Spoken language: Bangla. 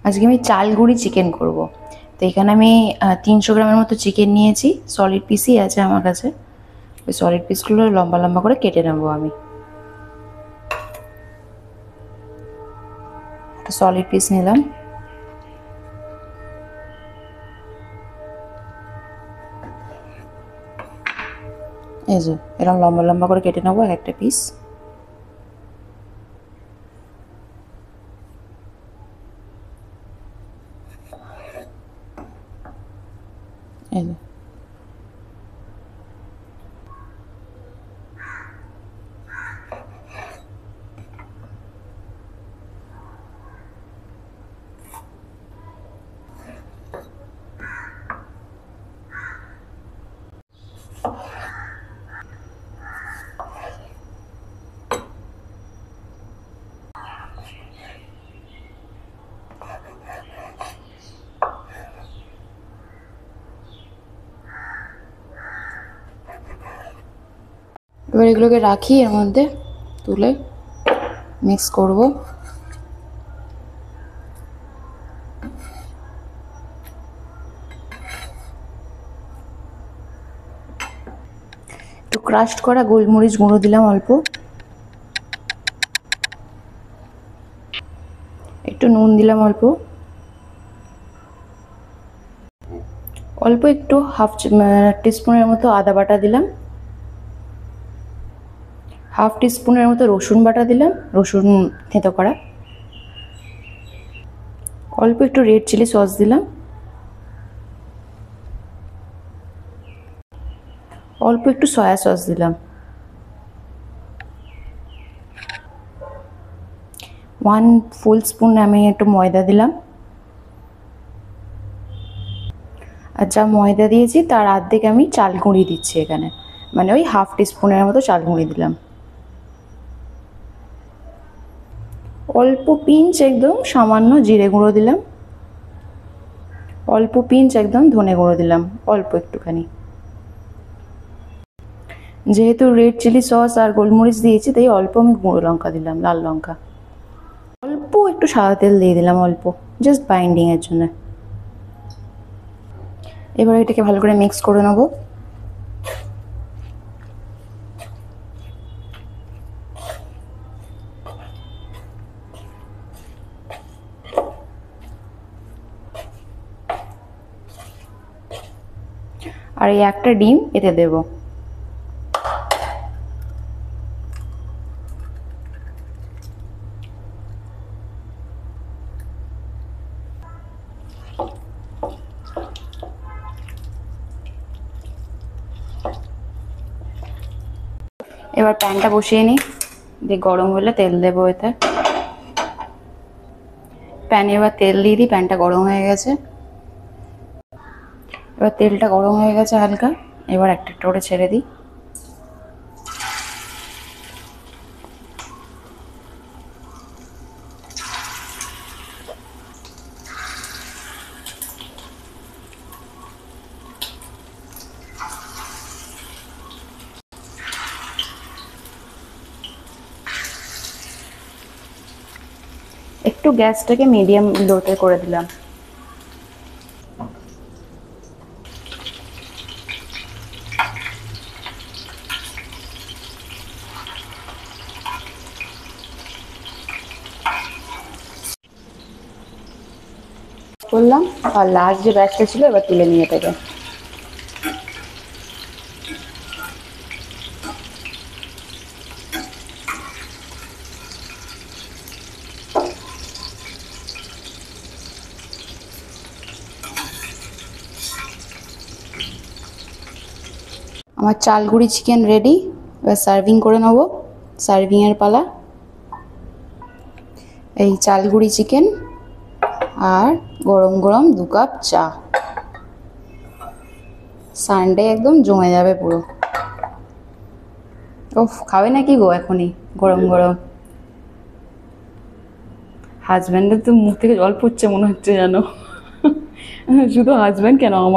আজকে আমি চাল গুঁড়ি চিকেন করব। তো এখানে আমি 300 গ্রামের মতো চিকেন নিয়েছি, সলিড পিসই আছে আমার কাছে। ওই সলিড পিসগুলো লম্বা লম্বা করে কেটে নেবো আমি। একটা সলিড পিস নিলাম। এই যে এরকম লম্বা লম্বা করে কেটে নেবো একটা পিস। এই যে এবার এগুলোকে রাখি, এর মধ্যে তুলে মিক্স করব। একটু ক্রাশড করা গোলমরিচ গুঁড়ো দিলাম অল্প, একটু নুন দিলাম অল্প, অল্প একটু হাফ টিস্পুনের মতো আদা বাটা দিলাম, হাফ টিস্পুনের মতো রসুন বাটা দিলাম, রসুন থেঁতো করা, অল্প একটু রেড চিলি সস দিলাম, অল্প একটু সয়া সস দিলাম, 1 ফুল স্পুন আমি একটু ময়দা দিলাম। আর যা ময়দা দিয়েছি তার অর্ধেক আমি চাল গুঁড়ি দিচ্ছি এখানে, মানে ওই হাফ টিস্পুনের মতো চাল গুঁড়ি দিলাম। অল্প পিঞ্চ একদম সামান্য জিরে গুঁড়ো দিলাম, অল্প পিঞ্চ একদম ধনে গুঁড়ো দিলাম, অল্প একটুখানি। যেহেতু রেড চিলি সস আর গোলমরিচ দিয়েছি তাই অল্প আমি গুঁড়ো লঙ্কা দিলাম, লাল লঙ্কা। অল্প একটু সাদা তেল দিয়ে দিলাম, অল্প, জাস্ট বাইন্ডিংয়ের জন্য। এবার এটাকে ভালো করে মিক্স করে নেব। আর এই একটা ডিম এতে দেব। এবার প্যানটা বসিয়ে নিই, দিয়ে গরম হলে তেল দেবো এতে। প্যানে এবার তেল দিয়ে দিই, প্যানটা গরম হয়ে গেছে। এবার তেলটা গরম হয়ে গেছে হালকা, এবার একটা একটা করে ছেড়ে দিই। একটু গ্যাসটাকে মিডিয়াম লোতে করে দিলাম। করলাম, আর লাস্ট যে ব্যাচটা ছিল এবার তুলে নিয়ে এটাকে। আমার চাল গুঁড়ি চিকেন রেডি, এবার সার্ভিং করে নেব। সার্ভিংয়ের পালা। এই চাল গুঁড়ি চিকেন আর গরম গরম 2 কাপ চা। সানডে একদম জমে যাবে পুরো। ওফ, খাবে নাকি গো এখনই গরম গরম? হাজব্যান্ডের তো মুখ থেকে জল পড়ছে মনে হচ্ছে, জানো। শুধু হাজব্যান্ড কেন, আমার